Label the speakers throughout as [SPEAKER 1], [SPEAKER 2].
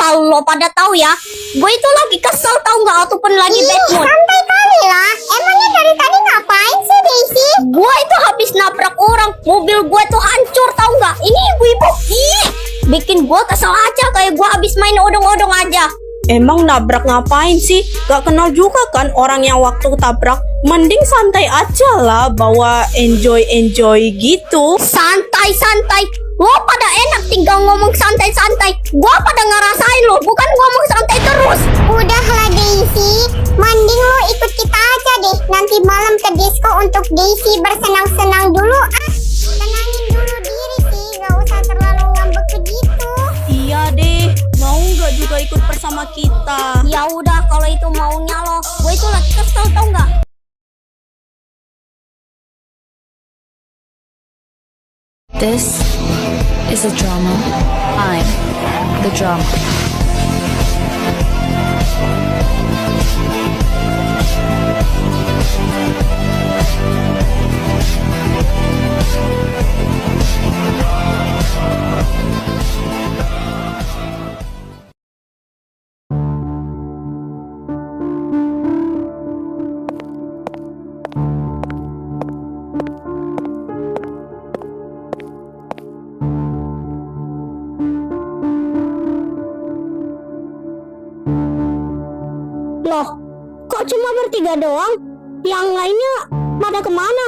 [SPEAKER 1] Asal lo pada tahu ya, gue itu lagi kesel tahu nggak ataupun lagi bad mood.
[SPEAKER 2] Santai kali lah. Emangnya dari tadi ngapain sih, Daisy?
[SPEAKER 1] Gue itu habis nabrak orang, mobil gue tuh hancur tahu nggak? Ini ibu-ibu, bikin gue kesel aja kayak gue habis main odong-odong aja.
[SPEAKER 3] Emang nabrak ngapain sih? Gak kenal juga kan orang yang waktu tabrak. Mending santai aja lah, bawa enjoy gitu.
[SPEAKER 1] Santai-santai, lo pada enak tinggal ngomong santai-santai. Gue pada ngerasain lo, bukan ngomong santai terus.
[SPEAKER 2] Udahlah Daisy, mending lo ikut kita aja deh. Nanti malam ke disco untuk Daisy bersenang-senang dulu. Tenangin dulu diri sih, gak usah terlalu ngambek begitu.
[SPEAKER 3] Iya deh, mau gak juga ikut bersama kita?
[SPEAKER 1] Ya udah kalau itu maunya lo, gue itu lagi kesel tau nggak?
[SPEAKER 4] This is a drama. I'm the drama.
[SPEAKER 1] Loh, kok cuma bertiga doang? Yang lainnya pada kemana?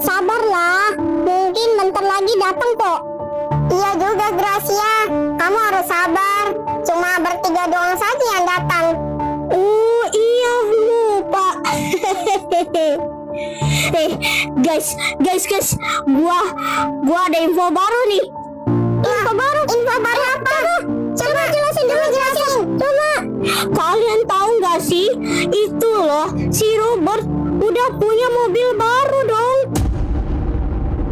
[SPEAKER 2] Sabarlah, mungkin bentar lagi datang kok. Iya juga Gracia, kamu harus sabar. Cuma bertiga doang saja yang datang.
[SPEAKER 1] Oh iya, lupa. Guys, gua ada info baru nih.
[SPEAKER 2] Info baru apa? Coba jelasin.
[SPEAKER 1] Coba, kalian tahu nggak sih? Itu loh, si Robert udah punya mobil baru dong.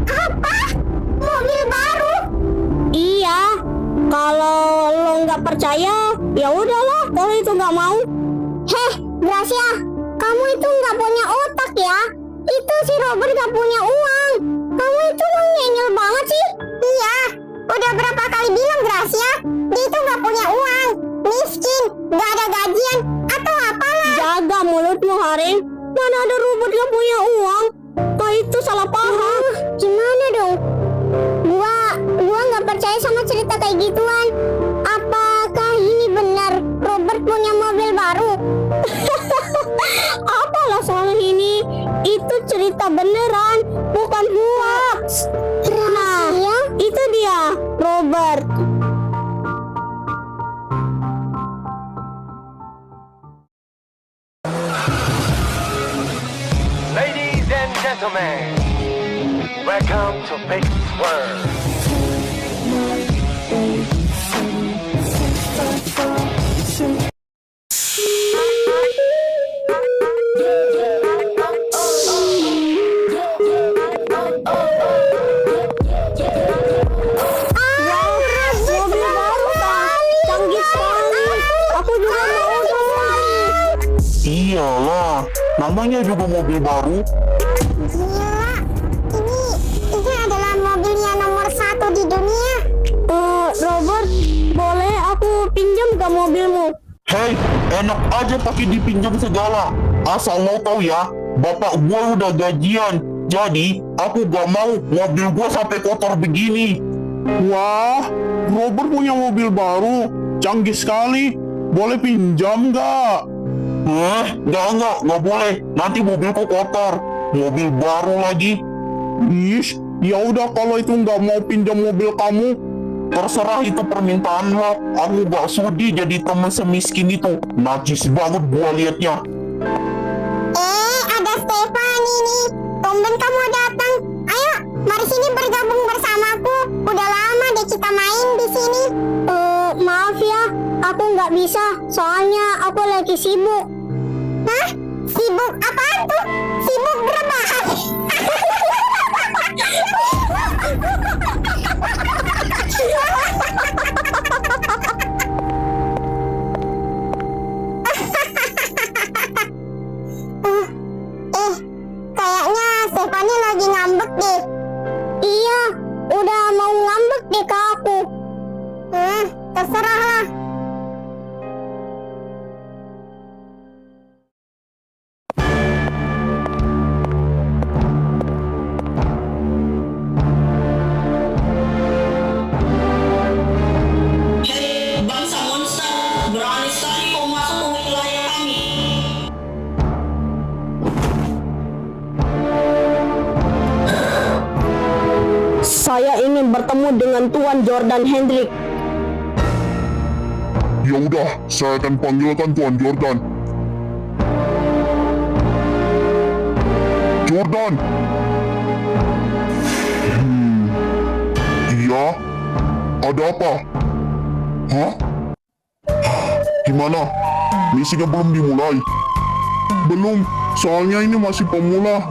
[SPEAKER 2] Apa? Mobil baru?
[SPEAKER 1] Iya, kalau lo nggak percaya, ya udahlah. Kalau itu nggak mau,
[SPEAKER 2] Heh, Gracia, kamu itu nggak punya otak ya? Itu si Robert nggak punya uang. Kamu itu ngeyel banget sih. Iya, udah berapa kali bilang Gracia, dia itu nggak punya uang, miskin, nggak ada gajian atau apalah.
[SPEAKER 1] jaga mulutmu Haring. Mana ada Robert yang punya uang? Kau itu salah paham.
[SPEAKER 2] Gimana dong? Gua nggak percaya sama cerita kayak gituan. Apakah ini benar Robert punya mobil baru?
[SPEAKER 1] Apalah salah ini? Itu cerita beneran, bukan hoax. Nah, itu dia, Robert.
[SPEAKER 5] Ladies and gentlemen, welcome to Big World.
[SPEAKER 1] Mobil baru kan? Canggih sekali. Aku juga mau dong.
[SPEAKER 6] Iyalah, namanya juga mobil baru.
[SPEAKER 2] Gila, ini adalah mobilnya nomor 1 di dunia.
[SPEAKER 1] Robert, boleh aku pinjam ke mobilmu?
[SPEAKER 6] Hei, enak aja pakai dipinjam segala. Asal mau tahu ya, bapak gua udah gajian. Jadi, aku gak mau mobil gua sampai kotor begini.
[SPEAKER 7] Wah, Robert punya mobil baru. Canggih sekali. Boleh pinjam nggak?
[SPEAKER 6] Nggak boleh. Nanti mobilku kotor. Mobil baru lagi.
[SPEAKER 7] Ish, ya udah kalau itu nggak mau pinjam mobil kamu.
[SPEAKER 6] Terserah itu permintaan lo. Aku gak sudi jadi teman semiskin itu. Najis banget gua liatnya.
[SPEAKER 2] Ada Stefani nih. Tumben kamu datang. Ayo, mari sini bergabung bersamaku. Udah lama deh kita main di sini.
[SPEAKER 1] Maaf ya, aku nggak bisa. Soalnya aku lagi sibuk.
[SPEAKER 2] Hah? Sibuk apaan tuh? Sibuk rebahan. Kayaknya Stefani lagi ngambek deh.
[SPEAKER 1] Iya, udah mau ngambek deh ke aku.
[SPEAKER 2] Terserah lah.
[SPEAKER 3] dengan Tuan Jordan Hendrik.
[SPEAKER 7] Ya udah, saya akan panggilkan Tuan Jordan. Jordan! Iya? Ada apa? Hah? Gimana? Misinya belum dimulai? Belum, soalnya ini masih pemula.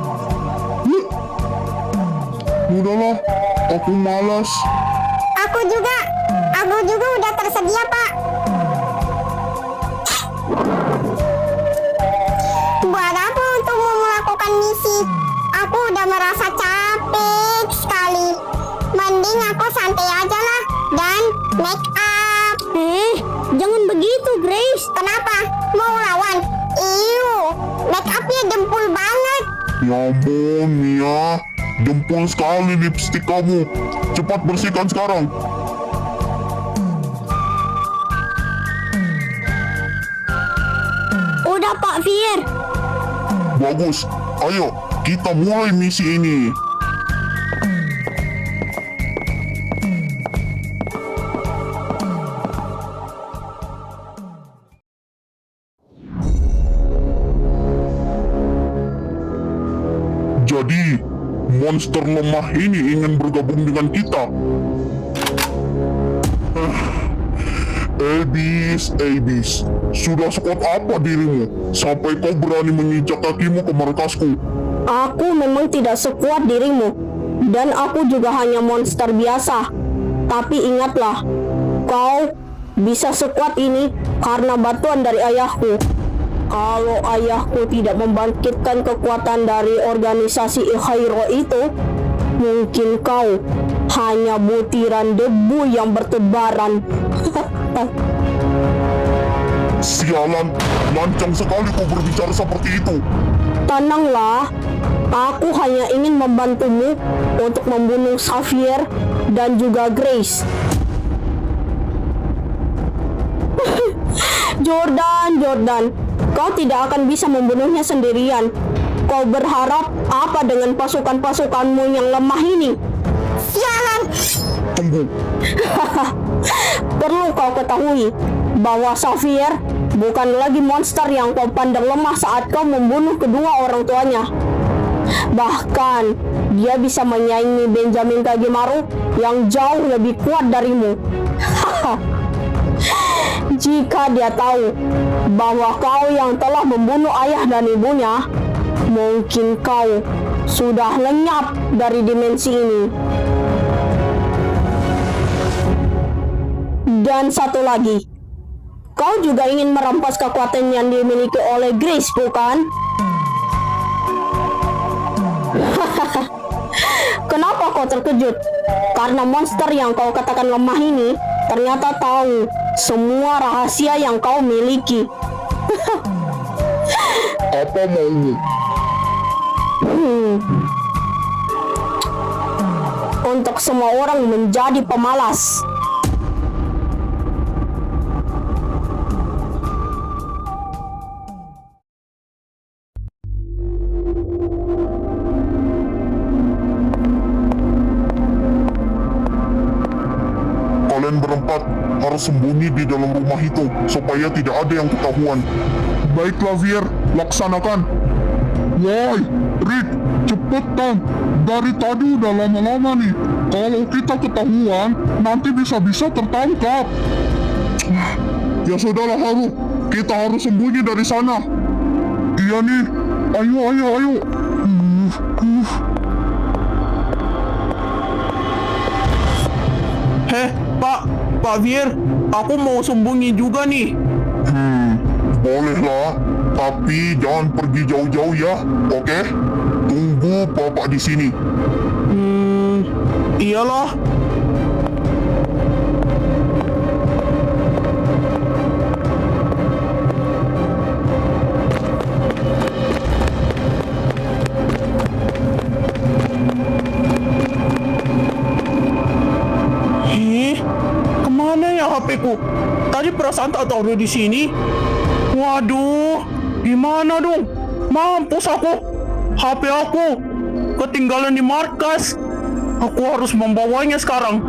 [SPEAKER 7] Udahlah, aku malas.
[SPEAKER 2] Aku juga udah tersedia, Pak. Buat apa untuk melakukan misi? Aku udah merasa capek sekali. Mending aku santai aja lah dan make up.
[SPEAKER 1] Jangan begitu, Grace.
[SPEAKER 2] Kenapa? Mau lawan? Iu, make upnya dempul banget.
[SPEAKER 7] Ya ampun, Mia. Dempul sekali lipstik kamu. Cepat bersihkan sekarang.
[SPEAKER 1] Udah, Pak Fier.
[SPEAKER 7] Bagus. Ayo, kita mulai misi ini. Jadi, monster lemah ini ingin bergabung dengan kita. Abis, sudah sekuat apa dirimu sampai kau berani menginjak kakimu ke markasku?
[SPEAKER 3] Aku memang tidak sekuat dirimu, dan aku juga hanya monster biasa. Tapi ingatlah, kau bisa sekuat ini karena bantuan dari ayahku. Kalau ayahku tidak membangkitkan kekuatan dari organisasi Ikhairo itu, mungkin kau hanya butiran debu yang bertebaran.
[SPEAKER 7] Sialan, lancang sekali kau berbicara seperti itu.
[SPEAKER 3] Tenanglah, aku hanya ingin membantumu untuk membunuh Xavier dan juga Grace. Jordan, kau tidak akan bisa membunuhnya sendirian. Kau berharap apa dengan pasukan-pasukanmu yang lemah ini?
[SPEAKER 2] Sialan.
[SPEAKER 7] Tunggu,
[SPEAKER 3] Perlu kau ketahui bahwa Xavier bukan lagi monster yang kau pandang lemah saat kau membunuh kedua orang tuanya. Bahkan, dia bisa menyaingi Benjamin Kagemaru yang jauh lebih kuat darimu. Jika dia tahu bahwa kau yang telah membunuh ayah dan ibunya, mungkin kau sudah lenyap dari dimensi ini. Dan satu lagi, kau juga ingin merampas kekuatan yang dimiliki oleh Grace, bukan? Kenapa kau terkejut? Karena monster yang kau katakan lemah ini ternyata tahu semua rahasia yang kau miliki.
[SPEAKER 7] apa maumu?
[SPEAKER 3] Untuk semua orang menjadi pemalas.
[SPEAKER 7] Kalian berempat harus sembunyi di dalam rumah itu supaya tidak ada yang ketahuan. Baiklah, Vier, laksanakan. Woi, Rick, cepetan. Dari tadi udah lama-lama nih. Kalau kita ketahuan, nanti bisa-bisa tertangkap. Ya sudahlah, Haru. Kita harus sembunyi dari sana. Iya nih. Ayo.
[SPEAKER 8] Pak Vier, aku mau sembunyi juga nih.
[SPEAKER 7] Bolehlah. Tapi jangan pergi jauh-jauh ya, oke? Tunggu Bapak di sini.
[SPEAKER 8] Iyalah. Kemana ya HP-ku? Tadi perasaan tak taruh di sini. Waduh, gimana dong? Mampus aku. HP aku ketinggalan di markas. Aku harus membawanya sekarang.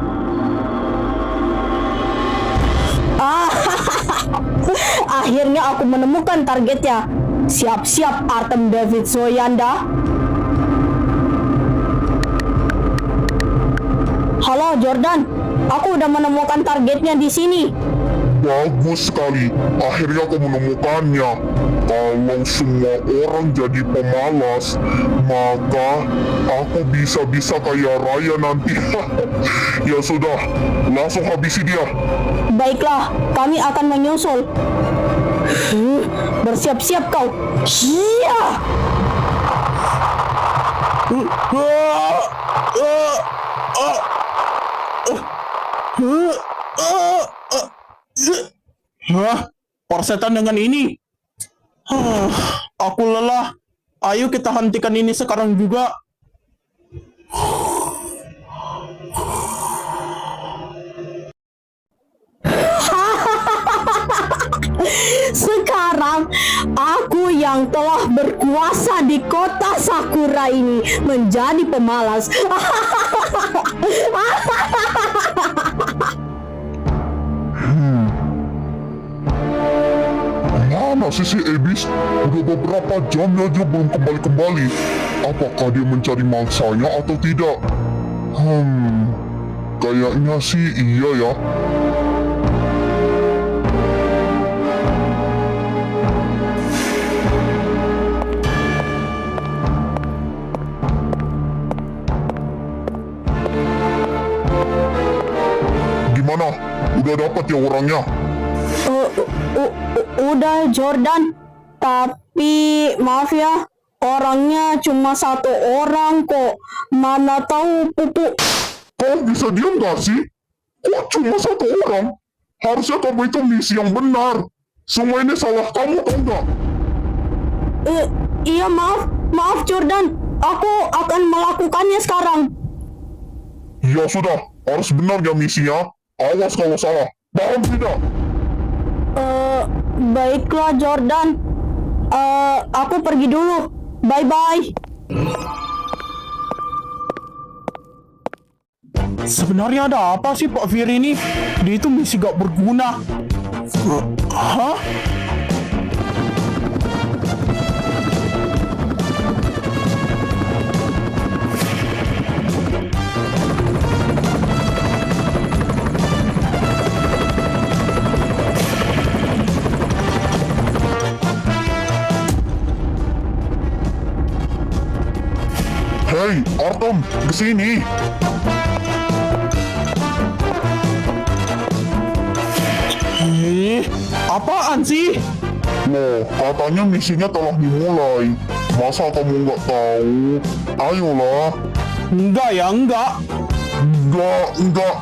[SPEAKER 3] Akhirnya aku menemukan targetnya. Siap-siap Artem David Soyanda. Halo Jordan, aku udah menemukan targetnya di sini.
[SPEAKER 7] Bagus sekali, akhirnya aku menemukannya. Kalau semua orang jadi pemalas, maka aku bisa-bisa kaya raya nanti. Ya sudah, langsung habisi dia.
[SPEAKER 3] Baiklah, kami akan menyusul. Bersiap-siap kau. Iya.
[SPEAKER 8] Hah? Persetan dengan ini? Aku lelah. Ayo kita hentikan ini sekarang juga.
[SPEAKER 3] Sekarang aku yang telah berkuasa di kota Sakura ini menjadi pemalas.
[SPEAKER 7] Mana sih si Ebis? Udah beberapa jam aja belum kembali-kembali. Apakah dia mencari mangsanya atau tidak? Kayaknya sih iya ya. Gimana? Udah dapat ya orangnya?
[SPEAKER 3] Udah Jordan, tapi maaf ya, orangnya cuma satu orang kok. Mana tahu Pupu.
[SPEAKER 7] Kau bisa diam gak sih? Kok cuma satu orang? Harusnya kamu itu misi yang benar. Semua ini salah kamu, tau gak?
[SPEAKER 3] Iya maaf Jordan, aku akan melakukannya sekarang.
[SPEAKER 7] Ya sudah, harus benar ya misinya. Awas kalau salah. Paham tidak?
[SPEAKER 3] Baiklah Jordan, aku pergi dulu. Bye-bye.
[SPEAKER 8] Sebenarnya ada apa sih Pak Fir ini? Dia itu misi gak berguna. Hah?
[SPEAKER 7] Hei, Artem, kesini.
[SPEAKER 8] Apaan sih?
[SPEAKER 7] Loh, katanya misinya telah dimulai. Masa kamu nggak tahu? Ayolah.
[SPEAKER 8] Enggak ya, enggak.
[SPEAKER 7] Enggak.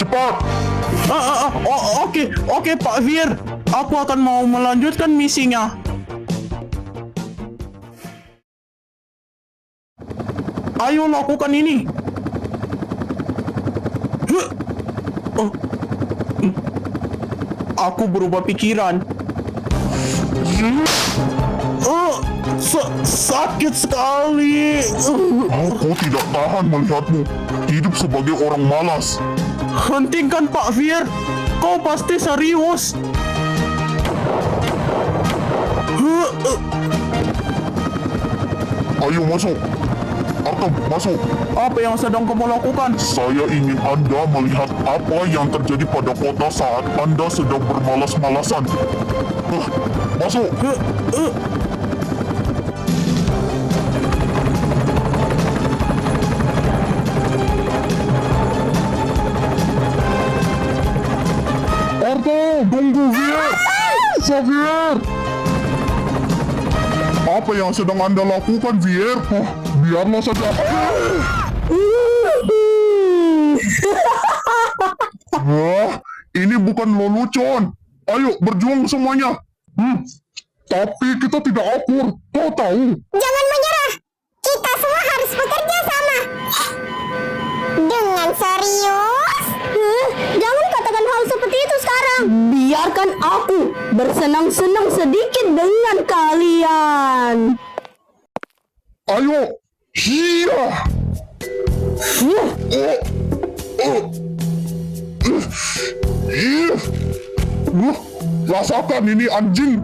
[SPEAKER 7] Cepat.
[SPEAKER 8] Oke Pak Fir. Aku akan mau melanjutkan misinya. Ayo lakukan ini. Aku berubah pikiran. Sakit sekali.
[SPEAKER 7] Aku tidak tahan melihatmu hidup sebagai orang malas.
[SPEAKER 8] Hentikan Pak Fir. Kau pasti serius.
[SPEAKER 7] Ayo masuk. Artem, masuk.
[SPEAKER 8] Apa yang sedang kamu lakukan?
[SPEAKER 7] Saya ingin Anda melihat apa yang terjadi pada kota saat Anda sedang bermalas-malasan. Masuk. Artem, tunggu, Fir. Xavier. Apa yang sedang Anda lakukan, Fir? Biarlah saja. Ini bukan lelucon. Ayo, berjuang semuanya. Tapi kita tidak akur. Kau tahu?
[SPEAKER 2] Jangan menyerah. Kita semua harus bekerja sama. Dengan serius?
[SPEAKER 1] Jangan katakan hal seperti itu sekarang.
[SPEAKER 3] Biarkan aku bersenang-senang sedikit dengan kalian.
[SPEAKER 7] Ayo. Iya. Rasakan ini anjing.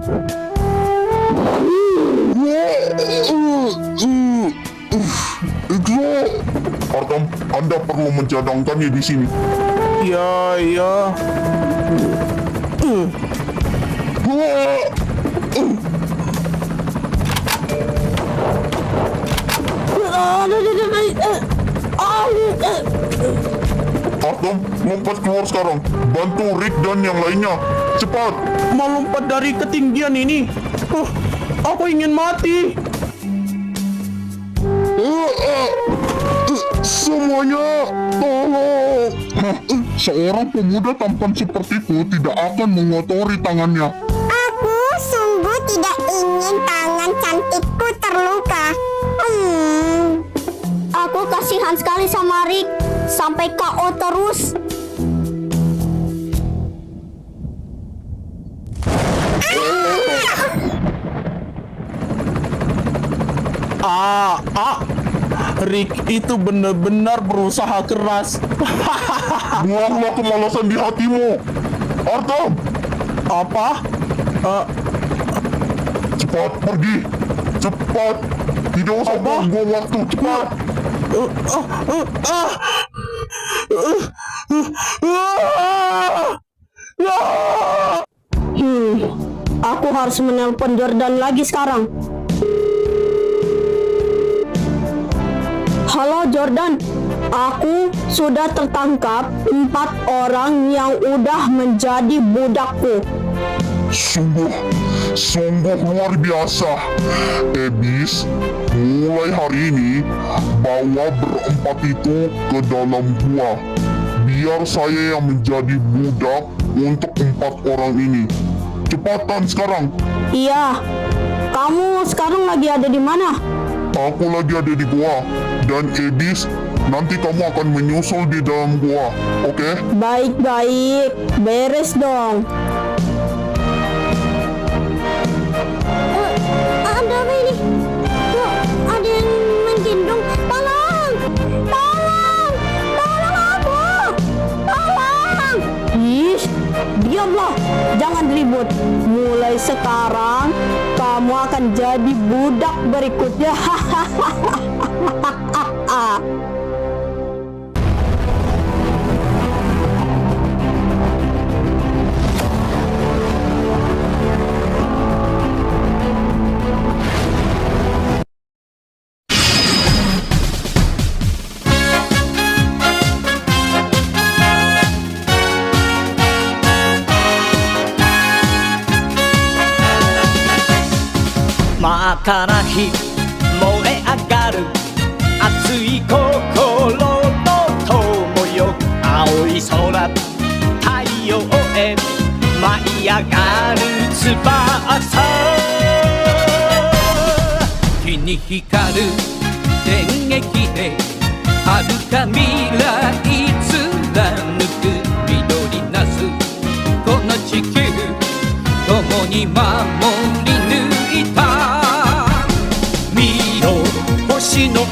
[SPEAKER 7] Ikro. Artam, Anda perlu mencadangkannya di sini.
[SPEAKER 8] Ya.
[SPEAKER 7] Artam, lompat keluar sekarang. Bantu Rick dan yang lainnya. Cepat.
[SPEAKER 8] Melompat dari ketinggian ini. Aku ingin mati.
[SPEAKER 7] Semuanya, tolong. Seorang pemuda tampan sepertiku tidak akan mengotori tangannya.
[SPEAKER 2] Aku sungguh tidak ingin tangan cantikku terluka.
[SPEAKER 1] Aku kasihan sekali sama Rick. Sampai KO terus.
[SPEAKER 8] Rick itu benar-benar berusaha keras.
[SPEAKER 7] Buanglah kemalasan di hatimu. Artam,
[SPEAKER 8] Apa?
[SPEAKER 7] cepat pergi. Cepat. Tidak usah buang waktu. Cepat.
[SPEAKER 3] Aku harus menelpon Jordan lagi sekarang. Halo Jordan, aku sudah tertangkap 4 orang yang udah menjadi budakku.
[SPEAKER 7] Sungguh luar biasa. Ebis, mulai hari ini bawa berempat itu ke dalam gua. Biar saya yang menjadi budak untuk 4 orang ini. Cepatan sekarang.
[SPEAKER 3] Iya, kamu sekarang lagi ada di mana?
[SPEAKER 7] Aku lagi ada di gua. Dan Ebis, nanti kamu akan menyusul di dalam gua. Oke?
[SPEAKER 3] Baik-baik, beres dong.
[SPEAKER 2] Ada apa ini? Kok ada yang menggendong? Tolong! Tolong! Tolong aku! Tolong!
[SPEAKER 3] Ih, diamlah, jangan ribut. Mulai sekarang, kamu akan jadi budak berikutnya.
[SPEAKER 9] 真っ赤な日燃え上がる熱い心の友よ青い空太陽へ舞い上がる翼日に光る電撃で遥か未来貫く緑なすこの地球共に守り抜いた見ろ星の